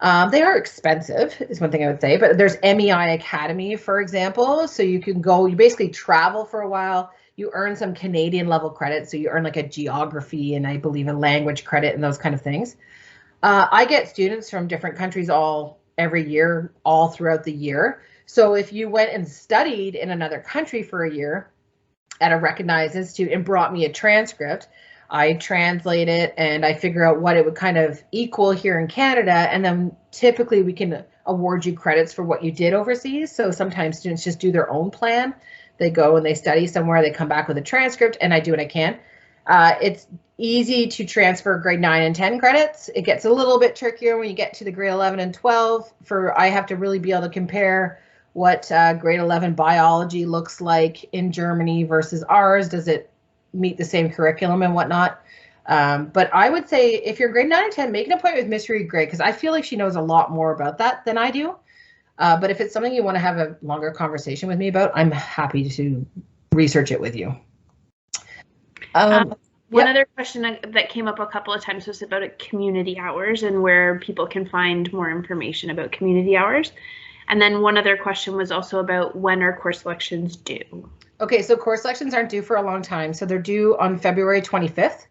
They are expensive, is one thing I would say, but there's MEI Academy, for example, so you can go, you basically travel for a while, you earn some Canadian level credits, so you earn like a geography and I believe a language credit and those kind of things. I get students from different countries every year, all throughout the year. So if you went and studied in another country for a year, at a recognized institute and brought me a transcript, I translate it and I figure out what it would kind of equal here in Canada. And then typically we can award you credits for what you did overseas. So sometimes students just do their own plan. They go and they study somewhere, they come back with a transcript and I do what I can. It's easy to transfer grade 9 and 10 credits. It gets a little bit trickier when you get to the grade 11 and 12. I have to really be able to compare what grade 11 biology looks like in Germany versus ours. Does it meet the same curriculum and whatnot? But I would say if you're grade 9 or 10, make an appointment with Miss Reed Gray, because I feel like she knows a lot more about that than I do. But if it's something you want to have a longer conversation with me about, I'm happy to research it with you. One other question that came up a couple of times was about community hours and where people can find more information about community hours. And then one other question was also about when are course selections due? Okay, so course selections aren't due for a long time. So they're due on February 25th.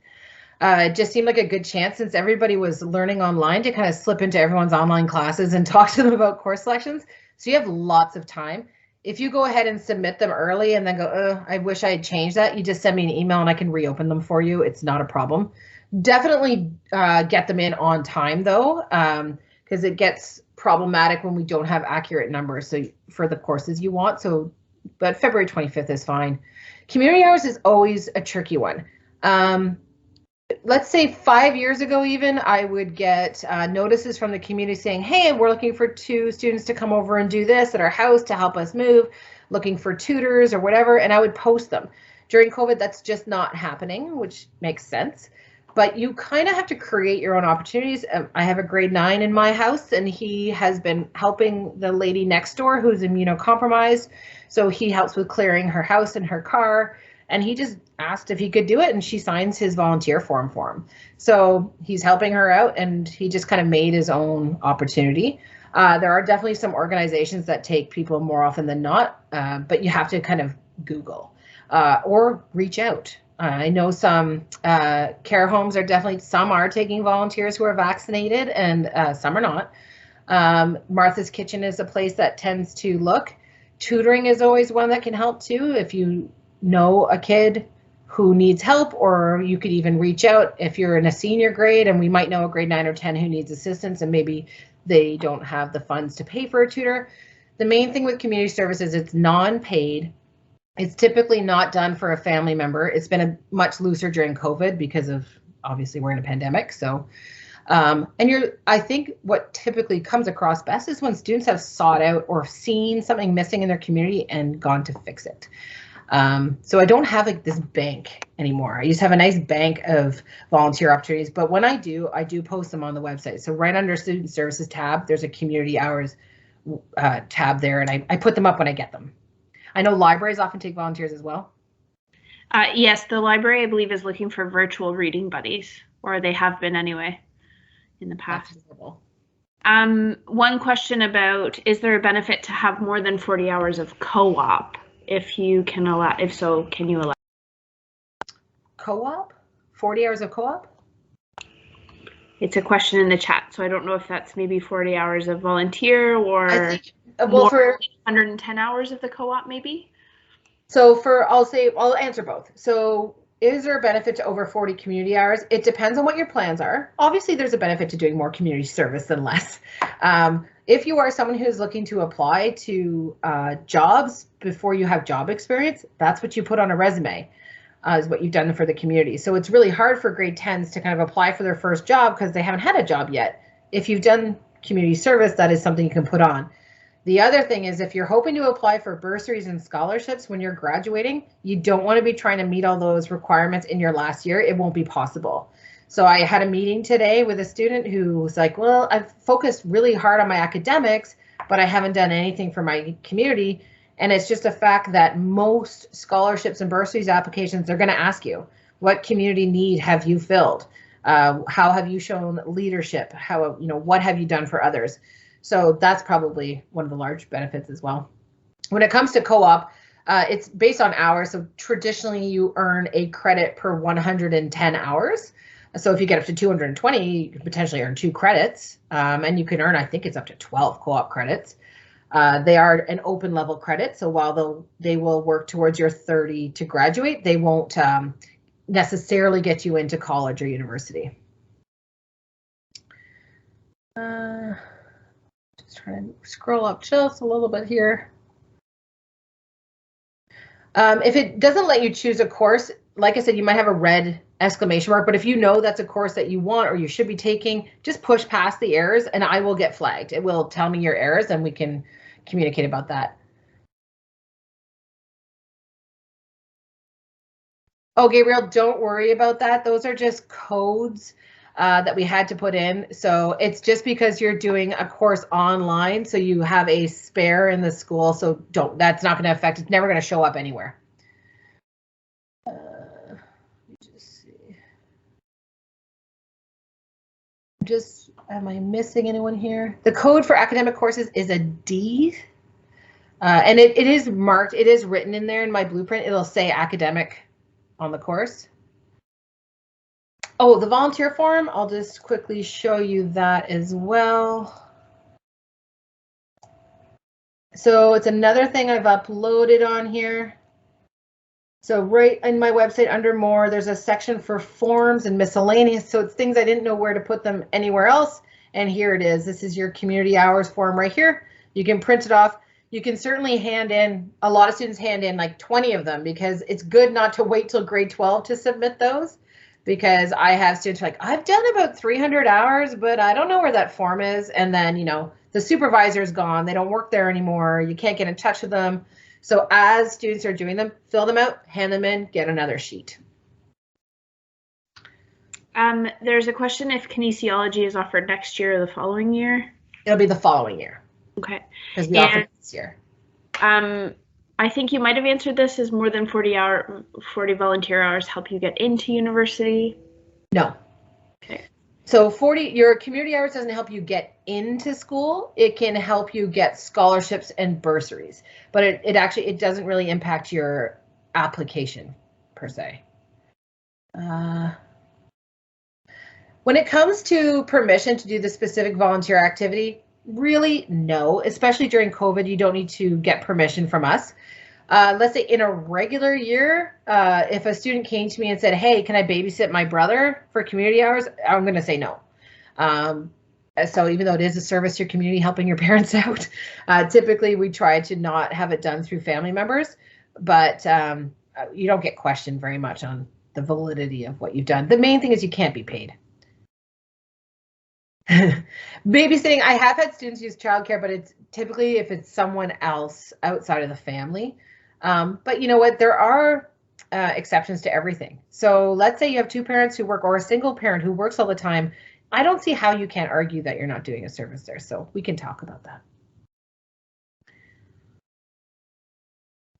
It just seemed like a good chance, since everybody was learning online, to kind of slip into everyone's online classes and talk to them about course selections. So you have lots of time. If you go ahead and submit them early and then go, I wish I had changed that, you just send me an email and I can reopen them for you. It's not a problem. Definitely get them in on time though, because it gets problematic when we don't have accurate numbers for the courses you want. So, but February 25th is fine. Community hours is always a tricky one. Let's say 5 years ago even, I would get notices from the community saying, hey, we're looking for 2 students to come over and do this at our house to help us move, looking for tutors or whatever, and I would post them. During COVID, that's just not happening, which makes sense. But you kind of have to create your own opportunities. I have a grade 9 in my house, and he has been helping the lady next door who's immunocompromised. So he helps with clearing her house and her car. And he just asked if he could do it, and she signs his volunteer form for him. So he's helping her out, and he just kind of made his own opportunity. There are definitely some organizations that take people more often than not, but you have to kind of Google or reach out. I know some care homes are definitely, some are taking volunteers who are vaccinated, and some are not. Martha's Kitchen is a place that tends to look. Tutoring is always one that can help too. If you know a kid who needs help, or you could even reach out if you're in a senior grade, and we might know a grade 9 or 10 who needs assistance and maybe they don't have the funds to pay for a tutor. The main thing with community service is it's non-paid. It's typically not done for a family member. It's been a much looser during COVID because of, obviously we're in a pandemic. So, I think what typically comes across best is when students have sought out or seen something missing in their community and gone to fix it. So I don't have like this bank anymore. I used to have a nice bank of volunteer opportunities, but when I do post them on the website. So right under student services tab, there's a community hours tab there, and I put them up when I get them. I know libraries often take volunteers as well. Yes, the library, I believe, is looking for virtual reading buddies, or they have been anyway in the past. One question about, is there a benefit to have more than 40 hours of co-op? If you can allow, if so, can you allow? Co-op? 40 hours of co-op? It's a question in the chat, so I don't know if that's maybe 40 hours of volunteer, or I think, well, for 110 hours of the co-op maybe? So I'll answer both. So is there a benefit to over 40 community hours? It depends on what your plans are. Obviously, there's a benefit to doing more community service than less. If you are someone who's looking to apply to jobs before you have job experience, that's what you put on a resume, is what you've done for the community. So it's really hard for grade 10s to kind of apply for their first job because they haven't had a job yet. If you've done community service, that is something you can put on. The other thing is, if you're hoping to apply for bursaries and scholarships when you're graduating, you don't want to be trying to meet all those requirements in your last year. It won't be possible. So I had a meeting today with a student who was like, well, I've focused really hard on my academics, but I haven't done anything for my community. And it's just a fact that most scholarships and bursaries applications, they're going to ask you, what community need have you filled? How have you shown leadership? How, what have you done for others? So that's probably one of the large benefits as well. When it comes to co-op, it's based on hours. So traditionally you earn a credit per 110 hours. So if you get up to 220, you could potentially earn 2 credits, and you can earn, I think it's up to 12 co-op credits. They are an open level credit. So while they will work towards your 30 to graduate, they won't necessarily get you into college or university. Just trying to scroll up just a little bit here. If it doesn't let you choose a course, like I said, you might have a red exclamation mark, but if you know that's a course that you want or you should be taking, just push past the errors and I will get flagged. It will tell me your errors and we can communicate about that. Oh, Gabriel, don't worry about that. Those are just codes that we had to put in. So it's just because you're doing a course online, so you have a spare in the school. So that's not going to affect, it's never going to show up anywhere. Am I missing anyone here? The code for academic courses is a D, and it is marked, it is written in there in my blueprint. It'll say academic on the course. Oh, the volunteer form, I'll just quickly show you that as well. So it's another thing I've uploaded on here. So right in my website under more, there's a section for forms and miscellaneous. So it's things I didn't know where to put them anywhere else. And here it is. This is your community hours form right here. You can print it off. You can certainly hand in, a lot of students hand in like 20 of them because it's good not to wait till grade 12 to submit those. Because I have students like, I've done about 300 hours, but I don't know where that form is. And then, the supervisor's gone. They don't work there anymore. You can't get in touch with them. So as students are doing them, fill them out, hand them in, get another sheet. There's a question if kinesiology is offered next year or the following year. It'll be the following year. Okay. Because we offered this year. I think you might have answered this. Is more than 40 volunteer hours help you get into university? No. Okay. So your community hours doesn't help you get into school. It can help you get scholarships and bursaries, but it doesn't really impact your application per se. When it comes to permission to do the specific volunteer activity, really no, especially during COVID, you don't need to get permission from us. Let's say in a regular year, if a student came to me and said, hey, can I babysit my brother for community hours? I'm going to say no. So even though it is a service to your community, helping your parents out, typically we try to not have it done through family members, but you don't get questioned very much on the validity of what you've done. The main thing is you can't be paid. Babysitting, I have had students use childcare, but it's typically if it's someone else outside of the family. But you know what, there are exceptions to everything. So let's say you have two parents who work or a single parent who works all the time. I don't see how you can't argue that you're not doing a service there. So we can talk about that.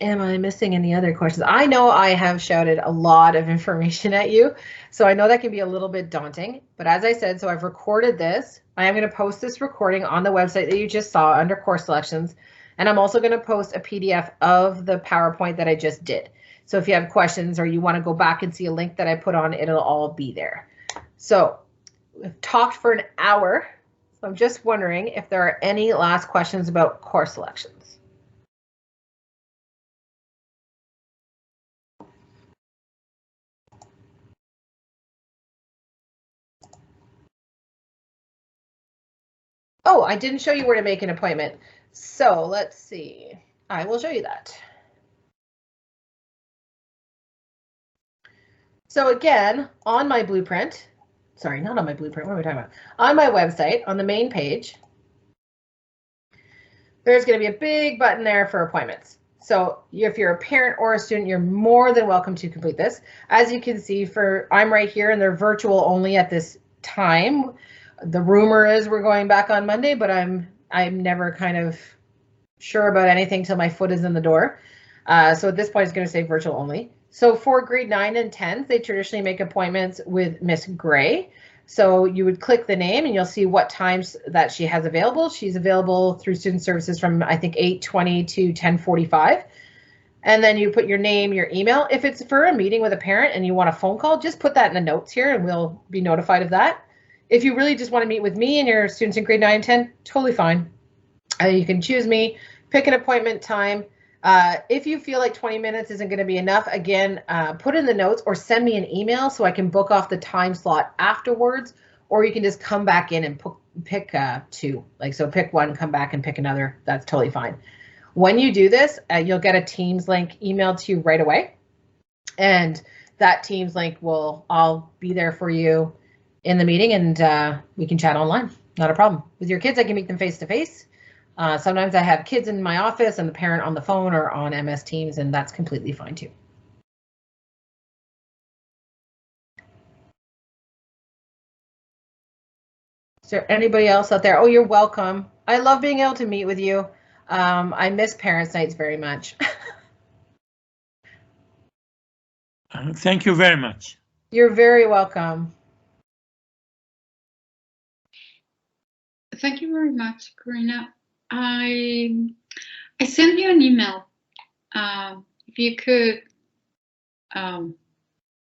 Am I missing any other questions? I know I have shouted a lot of information at you, so I know that can be a little bit daunting, but as I said, so I've recorded this. I am going to post this recording on the website that you just saw under course selections, and I'm also going to post a PDF of the PowerPoint that I just did. So if you have questions or you want to go back and see a link that I put on, it'll all be there. So we've talked for an hour, so I'm just wondering if there are any last questions about course selections. Oh, I didn't show you where to make an appointment. So let's see. I will show you that. So again, on my blueprint, sorry, not on my blueprint, what am I talking about? On my website, on the main page, there's going to be a big button there for appointments. So if you're a parent or a student, you're more than welcome to complete this. As you can see, I'm right here and they're virtual only at this time. The rumor is we're going back on Monday, but I'm never kind of sure about anything till my foot is in the door. So at this point, it's going to say virtual only. So for grade 9 and 10, they traditionally make appointments with Miss Gray. So you would click the name and you'll see what times that she has available. She's available through student services from I think 8:20 to 10:45. And then you put your name, your email. If it's for a meeting with a parent and you want a phone call, just put that in the notes here and we'll be notified of that. If you really just want to meet with me and your students in grade 9 and 10, totally fine. You can choose me, pick an appointment time. If you feel like 20 minutes isn't going to be enough, again, put in the notes or send me an email so I can book off the time slot afterwards, or you can just come back in and pick two. So pick one, come back and pick another. That's totally fine. When you do this, you'll get a Teams link emailed to you right away. And that Teams link I'll be there for you in the meeting and we can chat online. Not a problem. With your kids, I can meet them face to face. Sometimes I have kids in my office and the parent on the phone or on MS Teams, and that's completely fine too. Is there anybody else out there? Oh, you're welcome. I love being able to meet with you. I miss parents' nights very much. Thank you very much. You're very welcome. Thank you very much, Karina. I sent you an email. If you could